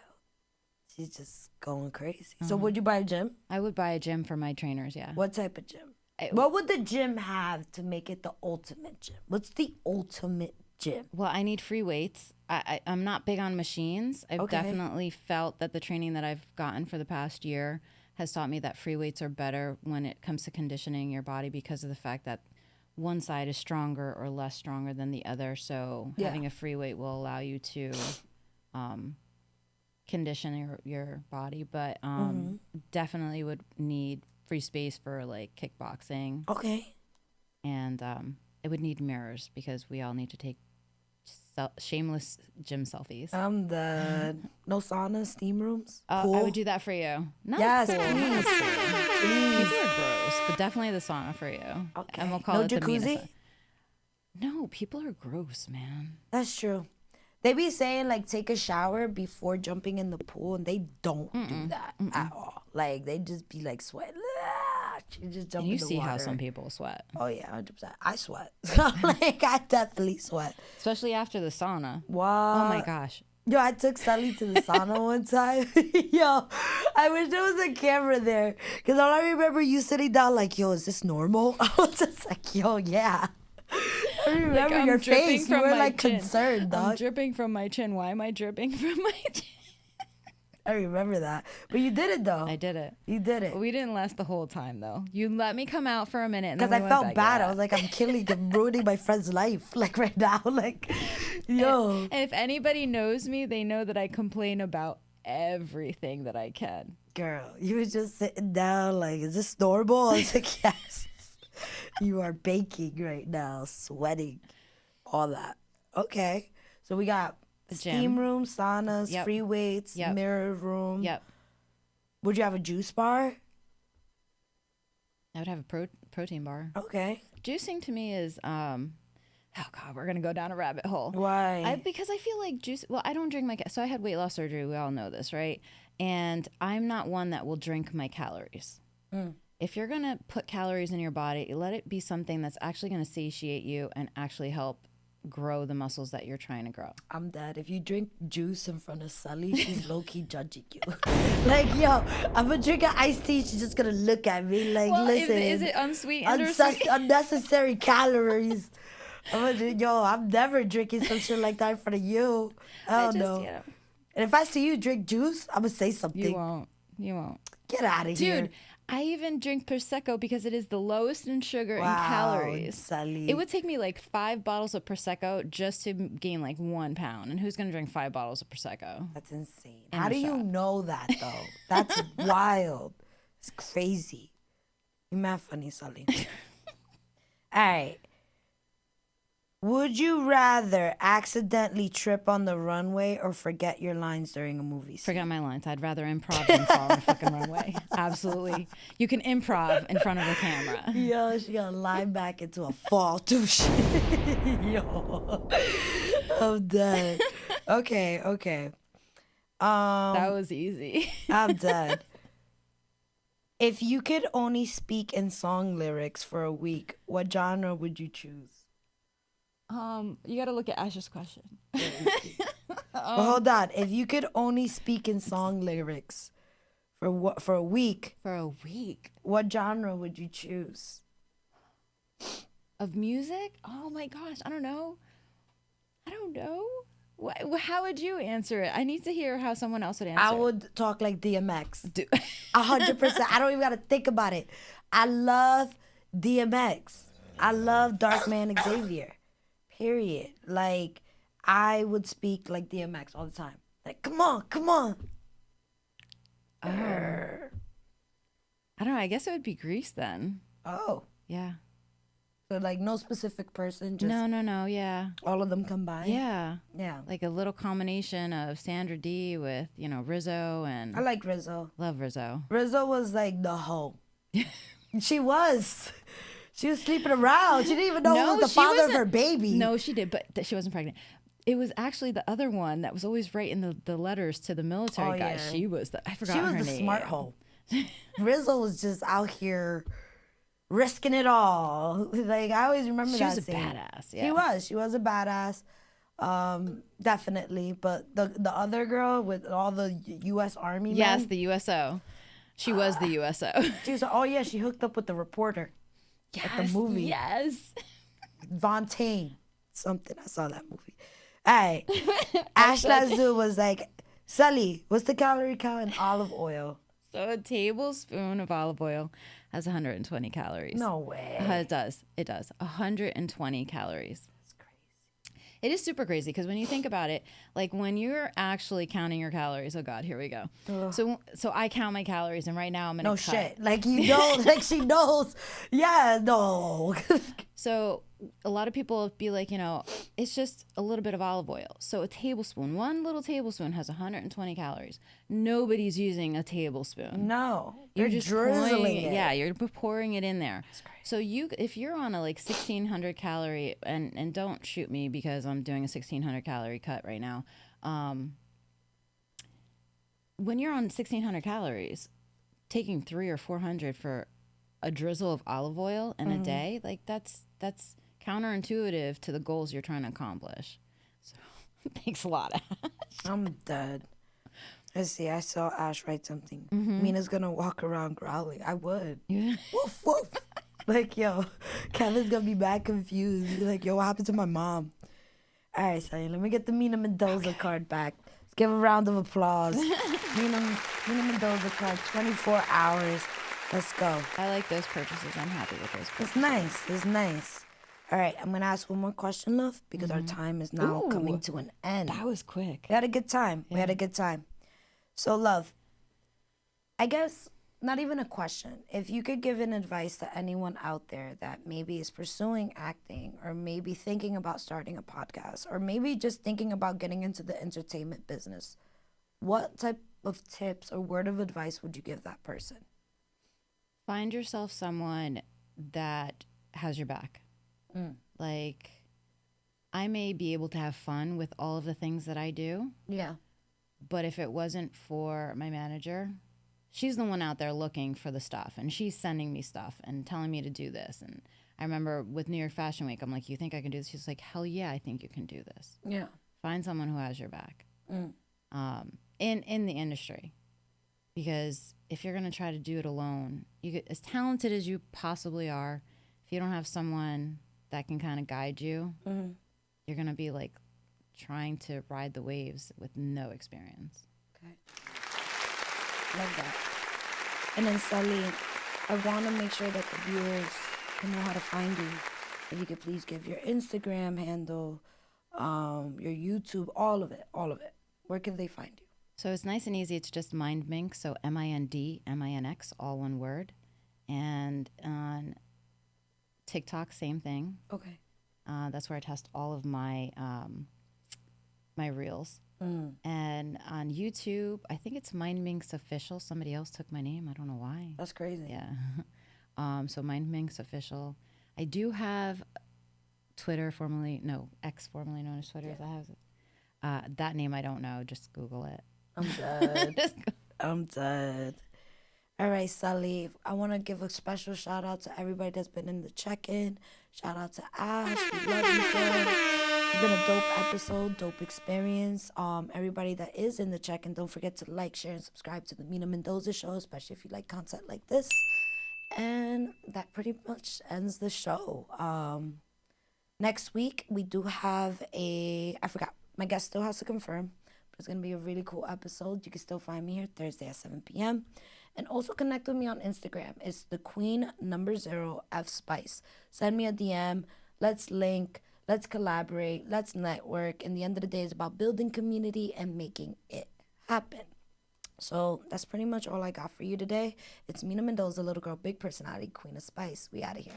She's just going crazy. So would you buy a gym? I would buy a gym for my trainers. Yeah. What type of gym? What would the gym have to make it the ultimate gym? What's the ultimate gym? Well, I need free weights. I'm not big on machines. I've Okay. definitely felt that the training that I've gotten for the past year has taught me that free weights are better when it comes to conditioning your body because of the fact that one side is stronger or less stronger than the other. So Yeah. having a free weight will allow you to condition your body. But definitely would need free space for like kickboxing. Okay. And it would need mirrors because we all need to take shameless gym selfies. I'm done. No sauna, steam rooms? Pool? I would do that for you. Not Yes, a pool, not a please. pool. Please. People are gross, but definitely the sauna for you. Okay. And we'll call No it the Mina jacuzzi? sauna. No, people are gross, man. That's true. They be saying like take a shower before jumping in the pool, and they don't do that at all. Like they just be like sweat. You just jump And you in the see water. how some people sweat, Oh yeah, 100%. I sweat. Like I definitely sweat. especially after the sauna. What? Oh my gosh. Yo, I took Sally to the sauna one time. Yo, I wish there was a camera there. Because all I remember you sitting down like, yo, is this normal? I was just like, yo, yeah. I remember I'm your dripping face. You from were my like chin. concerned, I'm dog. dripping from my chin. Why am I dripping from my chin? I remember that. But you did it, though. I did it. You did it. We didn't last the whole time though. You let me come out for a minute, and then Because we I went felt back bad. in. I was like, I'm ruining my friend's life. Like right now. Like, yo. And if anybody knows me, they know that I complain about everything that I can. Girl, you were just sitting down like, is this normal? I was like, yes. You are baking right now, sweating, all that. Okay. So we got steam gym. room, saunas, Yep. free weights, Yep. mirror room. Yep. Would you have a juice bar? I would have a protein bar. Okay. Juicing to me is oh god, we're gonna go down a rabbit hole. Why? Because I feel like juice. Well, I don't drink so I had weight loss surgery. We all know this, right? And I'm not one that will drink my calories. If you're gonna put calories in your body, let it be something that's actually gonna satiate you and actually help grow the muscles that you're trying to grow. I'm dead. If you drink juice in front of Sully, she's low-key judging you. Like, yo, I'm gonna drink an iced tea. She's just gonna look at me like, Well, listen. is it unsweetened or sweet? Unnecessary calories. I'm never drinking some shit like that in front of you. I don't know. And if I see you drink juice, I'm gonna say something. You won't. You won't. Get out of here. Dude, I even drink Prosecco because it is the lowest in sugar and Wow, calories. Sully. It would take me like 5 bottles of Prosecco just to gain like 1 pound. And who's going to drink 5 bottles of Prosecco? That's insane. In How a do you shot. know that though? That's wild. It's crazy. You mad funny, Sully. All right. Would you rather accidentally trip on the runway or forget your lines during a movie scene? Forget my lines. I'd rather improv than fall on a fucking runway. Absolutely. You can improv in front of a camera. Yo, she gonna lie back into a fall too. Yo, I'm dead. Okay. That was easy. I'm dead. If you could only speak in song lyrics for a week, what genre would you choose? You got to look at Asher's question. Well, hold on. If you could only speak in song lyrics for a week, For a week what genre would you choose? of music? Oh my gosh. I don't know. How would you answer it? I need to hear how someone else would answer I it. would talk like DMX. Do- 100%. I don't even gotta think about it. I love DMX. I love Dark Man Xavier. Period. Like, I would speak like DMX all the time. Like, come on, come on. Oh, I don't know. I guess it would be Grease then. Oh, Yeah. so like no specific person, just No. Yeah. all of them combined. Yeah. Yeah. Like a little combination of Sandra D with, Rizzo and I like Rizzo. love Rizzo. Rizzo was like the hoe. She was. She was sleeping around. She didn't even know who was the she father of wasn't- her baby. No, she did, but she wasn't pregnant. It was actually the other one that was always writing the letters to the military guys. yeah. She was I forgot She was her the name. smart hoe. Rizzo was just out here risking it all. Like, I always remember She that was a scene. badass. Yeah. She was a badass. Definitely. But the other girl with all the U.S. Army Yes, men, the USO. She was the USO. she was, oh yeah, she hooked up with the reporter at the movie. Yes. Vontaine. Something. I saw that movie. All right. Ash Lazoo was like, Sully, what's the calorie count in olive oil? So a tablespoon of olive oil has 120 calories. No way. It does. It does. 120 calories. That's crazy. It is super crazy because when you think about it, like when you're actually counting your calories, oh God, here we go. So I count my calories, and right now I'm gonna No cut. shit. Like, you know, like she knows. Yeah, no. So a lot of people be like, it's just a little bit of olive oil. So a tablespoon, one little tablespoon has 120 calories. Nobody's using a tablespoon. No. You're They're just drizzling pouring it. Yeah, you're pouring it in there. So if you're on a like 1600 calorie, and don't shoot me because I'm doing a 1600 calorie cut right now. When you're on 1600 calories, taking 300 or 400 for a drizzle of olive oil in a day, like that's counterintuitive to the goals you're trying to accomplish. So thanks a lot, Ash. I'm dead. Let's see. I saw Ash write something. Mina's gonna walk around growling. I would. Woof woof. Like, yo, Kevin's gonna be mad confused. He's like, yo, what happened to my mom? All right, Sonny, let me get the Mina Mendoza card back. Let's give a round of applause. Mina Mendoza card, 24 hours. Let's go. I like those purchases. I'm happy with those purchases. It's nice. It's nice. All right, I'm gonna ask one more question, love, because our time is now coming to an end. That was quick. We had a good time. We had a good time. So, love, I guess not even a question. If you could give an advice to anyone out there that maybe is pursuing acting, or maybe thinking about starting a podcast, or maybe just thinking about getting into the entertainment business, what type of tips or word of advice would you give that person? Find yourself someone that has your back. Like, I may be able to have fun with all of the things that I do, Yeah. but if it wasn't for my manager, she's the one out there looking for the stuff, and she's sending me stuff and telling me to do this. And I remember with New York Fashion Week, I'm like, you think I can do this? She's like, hell yeah, I think you can do this. Yeah. Find someone who has your back in the industry. Because if you're going to try to do it alone, you get, as talented as you possibly are, if you don't have someone that can kind of guide you, you're going to be like trying to ride the waves with no experience. Okay. Love that. And then, Sully, I want to make sure that the viewers can know how to find you. If you could please give your Instagram handle, your YouTube, all of it. Where can they find you? So it's nice and easy. It's just Mindminx, so MINDMINX, all one word. And on TikTok, same thing. Okay. That's where I test all of my my reels. And on YouTube, I think it's Mindminx Official. Somebody else took my name. I don't know why. That's crazy. Yeah. So Mindminx Official. I do have Twitter, X, formerly known as Twitter. Yeah. That name I don't know. Just Google it. I'm dead. I'm dead. All right, Sully, I want to give a special shout out to everybody that's been in the check-in. Shout out to Ash. We love you, girl. It's been a dope episode, dope experience. Everybody that is in the check-in, don't forget to like, share, and subscribe to the Mina Mendoza Show, especially if you like content like this. And that pretty much ends the show. Next week, we do have I forgot, my guest still has to confirm, but it's going to be a really cool episode. You can still find me here Thursday at 7 p.m. And also connect with me on Instagram. It's the Queen number 0 F Spice. Send me a DM. Let's link. Let's collaborate. Let's network. In the end of the day, it's about building community and making it happen. So that's pretty much all I got for you today. It's Mina Mendoza, little girl, big personality, Queen of Spice. We out of here.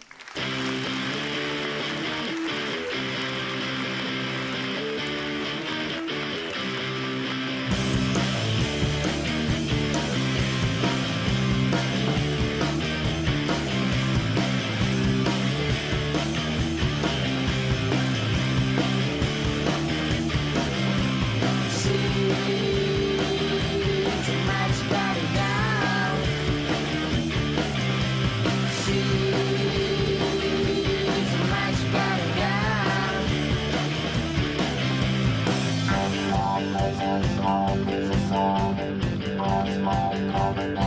Small, small, small, small, small,